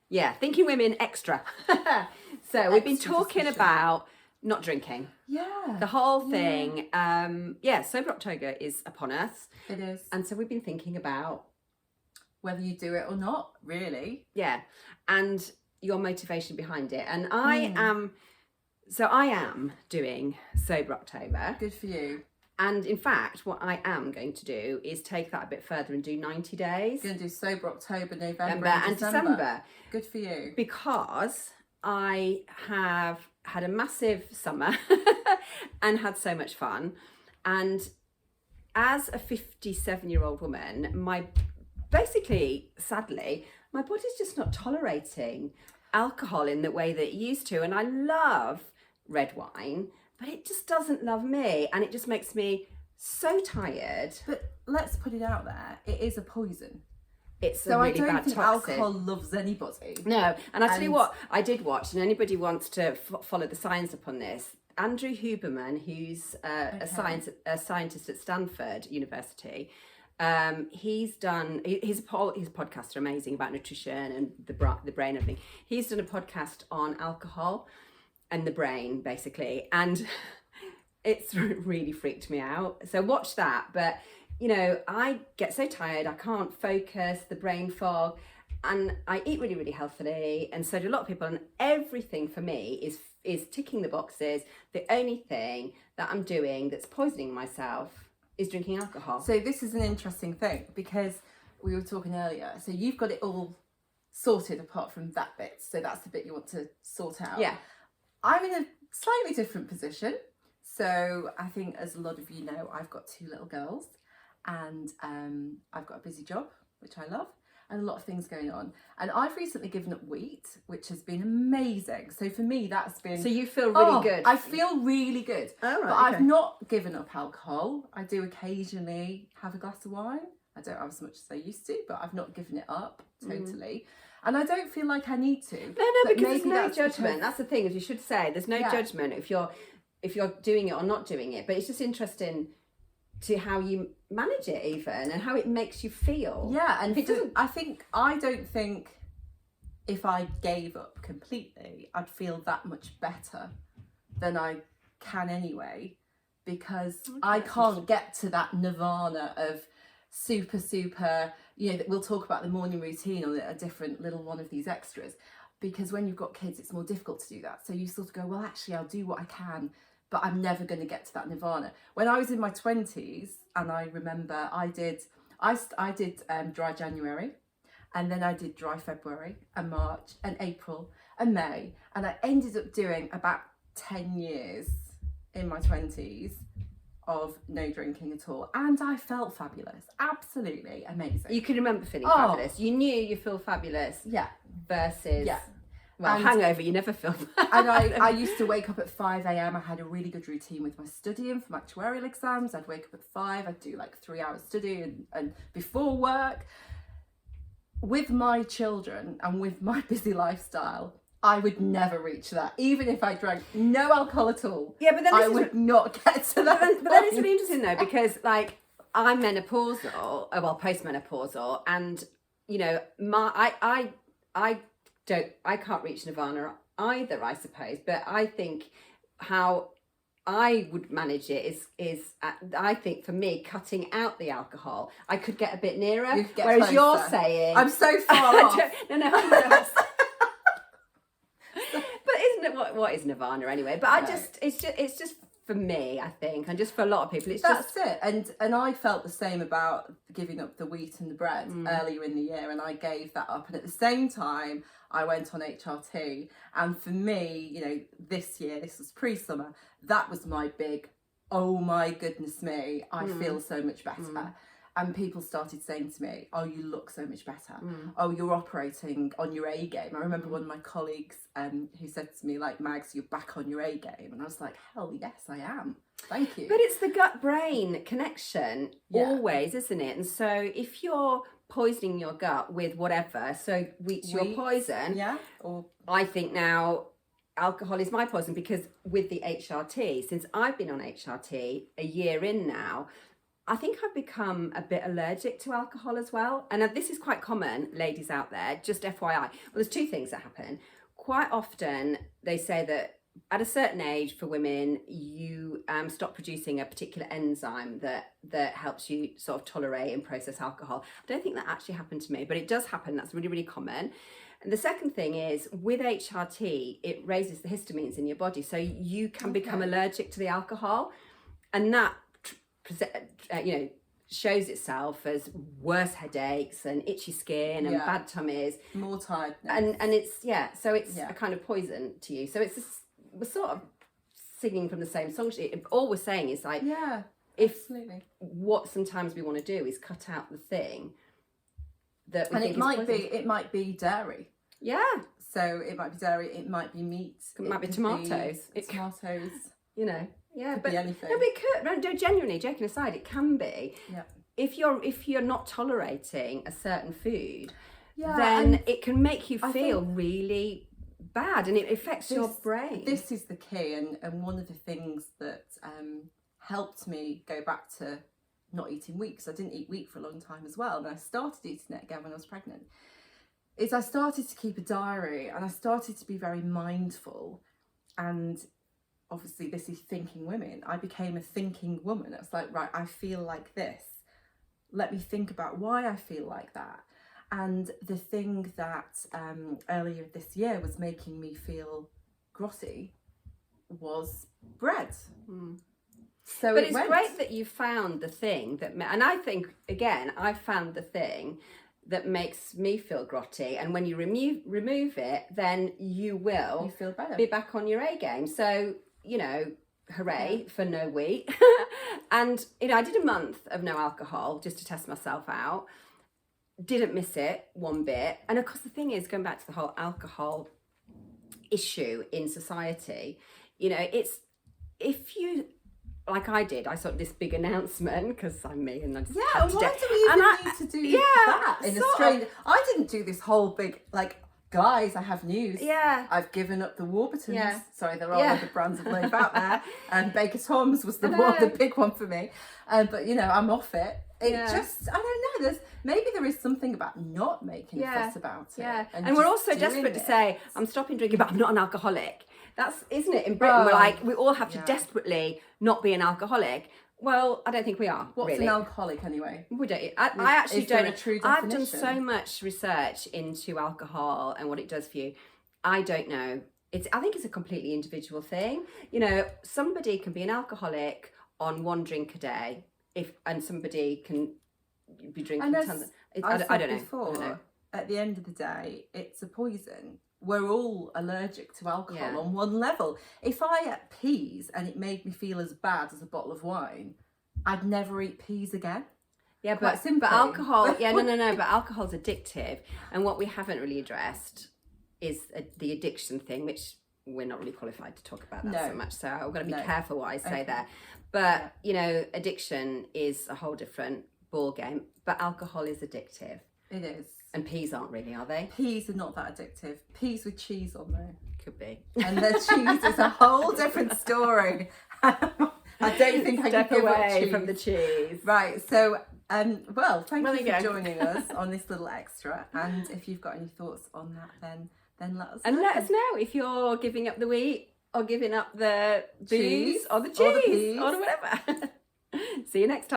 Yeah, Thinking Women Extra. So we've been Extra talking discussion. about not drinking. Yeah. The whole thing. Sober October is upon us. It is. And so we've been thinking about, Whether you do it or not, really. yeah, and your motivation behind it. And I am doing Sober October. Good for you. And in fact, what I am going to do is take that a bit further and do 90 days. You're going to do Sober October, November and December. Good for you. Because I have had a massive summer and had so much fun. And as a 57-year-old woman, sadly, my body's just not tolerating alcohol in the way that it used to. And I love red wine, but it just doesn't love me. And it just makes me so tired. But let's put it out there. It is a poison. It's So a I really don't bad think toxin. alcohol loves anybody. No, and I tell you And- what, I did watch, and anybody wants to follow the science upon this. Andrew Huberman, who's a scientist at Stanford University, he's done. His podcasts are amazing about nutrition and the brain and everything. He's done a podcast on alcohol and the brain, basically, and it's really freaked me out. So watch that, but. You know, I get so tired, I can't focus, the brain fog, and I eat really, really healthily, and so do a lot of people, and everything for me is ticking the boxes. The only thing that I'm doing that's poisoning myself is drinking alcohol. So this is an interesting thing because we were talking earlier. So you've got it all sorted apart from that bit. So that's the bit you want to sort out. Yeah. I'm in a slightly different position. So I think, as a lot of you know, I've got 2 little girls. And I've got a busy job, which I love, and a lot of things going on. And I've recently given up wheat, which has been amazing. So for me, that's been... So you feel really good? I feel really good. Oh, right, but okay. I've not given up alcohol. I do occasionally have a glass of wine. I don't have as much as I used to, but I've not given it up totally. And I don't feel like I need to. No, But because there's maybe no that's judgment. because- That's the thing, as you should say. There's no judgment if you're doing it or not doing it. But it's just interesting to how you manage it even and how it makes you feel. Yeah, and If it doesn't... I don't think if I gave up completely, I'd feel that much better than I can anyway, because I can't get to that nirvana of super, you know, that we'll talk about the morning routine on a different little one of these extras, because when you've got kids, it's more difficult to do that. So you sort of go, well, actually, I'll do what I can, but I'm never going to get to that nirvana. When I was in my 20s, and I remember I did dry January, and then I did dry February and March and April and May, and I ended up doing about 10 years in my 20s of no drinking at all, and I felt fabulous, absolutely amazing. You can remember feeling fabulous. You knew you feel fabulous. Yeah. Versus... Yeah. Well, And- hangover, you never feel bad. And I used to wake up at 5 a.m. I had a really good routine with my studying for my actuarial exams. I'd wake up at 5, I'd do like 3 hours study and before work. With my children and with my busy lifestyle, I would never reach that. Even if I drank no alcohol at all, Yeah, but then I would not get to that. But then it's really interesting though, because like I'm menopausal, well, postmenopausal, and you know, I can't reach nirvana either, I suppose. But I think how I would manage it is I think for me, cutting out the alcohol, I could get a bit nearer. You could get whereas you're closer. saying I'm so far off. No, but isn't it what is nirvana anyway? But No. it's just for me, I think, and just for a lot of people, it's That's just it. And I felt the same about giving up the wheat and the bread earlier in the year, and I gave that up. And at the same time, I went on HRT. And for me, you know, this year, this was pre-summer, that was my big, oh my goodness me, I feel so much better. And people started saying to me, oh, you look so much better. Oh, you're operating on your A game. I remember one of my colleagues who said to me, like, Mags, you're back on your A game. And I was like, hell yes, I am. Thank you. But it's the gut-brain connection, Yeah. always, isn't it? And so if you're poisoning your gut with whatever, so wheat's your Wheat, poison, Yeah. Or I think now alcohol is my poison, because with the HRT, since I've been on HRT a year in now, I think I've become a bit allergic to alcohol as well. And this is quite common, ladies out there, just FYI. Well, there's two things that happen. Quite often, they say that at a certain age for women, you stop producing a particular enzyme that helps you sort of tolerate and process alcohol. I don't think that actually happened to me, but it does happen. That's really, really common. And the second thing is with HRT, it raises the histamines in your body. So you can become allergic to the alcohol. And that, shows itself as worse headaches and itchy skin and bad tummies. More tiredness. And it's, so it's a kind of poison to you. So it's we're sort of singing from the same song sheet. All we're saying is like, absolutely. What sometimes we want to do is cut out the thing that we and think it might be dairy. Yeah. So it might be dairy, it might be meat. It might be tomatoes. Tomatoes. Yeah, could but be anything. No, it could. No, genuinely, joking aside, it can be. Yeah. If you're not tolerating a certain food, Yeah, then it can make you feel really bad, and it affects your brain. This is the key, and one of the things that helped me go back to not eating wheat, because I didn't eat wheat for a long time as well, and I started eating it again when I was pregnant, is I started to keep a diary, and I started to be very mindful. And obviously this is thinking women. I became a thinking woman. It's like, right, I feel like this. Let me think about why I feel like that. And the thing that earlier this year was making me feel grotty was bread. So but it's great that you found the thing that, and I think, again, I found the thing that makes me feel grotty, and when you remove it, then you feel better, be back on your A game. So, hooray for no wheat. And I did a month of no alcohol just to test myself out. Didn't miss it one bit. And of course the thing is, going back to the whole alcohol issue in society, it's, if you, like I did, I saw this big announcement because I'm me and I just had to why do we even need to do that in a strange... I didn't do this whole big, like, guys, I have news. Yeah. I've given up the Warburtons. Yeah. Sorry, there are other brands of loaf out there. And Baker Tom's was the big one for me. But, I'm off it. Just, I don't know, maybe there is something about not making a fuss about it. Yeah. And we're also desperate to say, I'm stopping drinking, but I'm not an alcoholic. That's, isn't it? In Britain, we're like, we all have to desperately not be an alcoholic. Well, I don't think we are. What's an alcoholic anyway? We don't. I actually don't. A true I've definition? done so much research into alcohol and what it does for you. I don't know. I think it's a completely individual thing. Somebody can be an alcoholic on one drink a day, and somebody can be drinking tons. I don't know. Before, at the end of the day, it's a poison. We're all allergic to alcohol on one level. If I ate peas and it made me feel as bad as a bottle of wine, I'd never eat peas again. Yeah, but alcohol, but alcohol's addictive. And what we haven't really addressed is the addiction thing, which we're not really qualified to talk about that so much. So I'm going to be careful what I say there. But, addiction is a whole different ball game. But alcohol is addictive. It is. And peas aren't really, are they? Peas are not that addictive. Peas with cheese on there. Could be. And the cheese is a whole different story. I don't think I can give away from the cheese. Right, so, thank you for joining us on this little extra. And if you've got any thoughts on that, then let us know. And let us know if you're giving up the wheat or giving up the booze or the cheese or whatever. See you next time.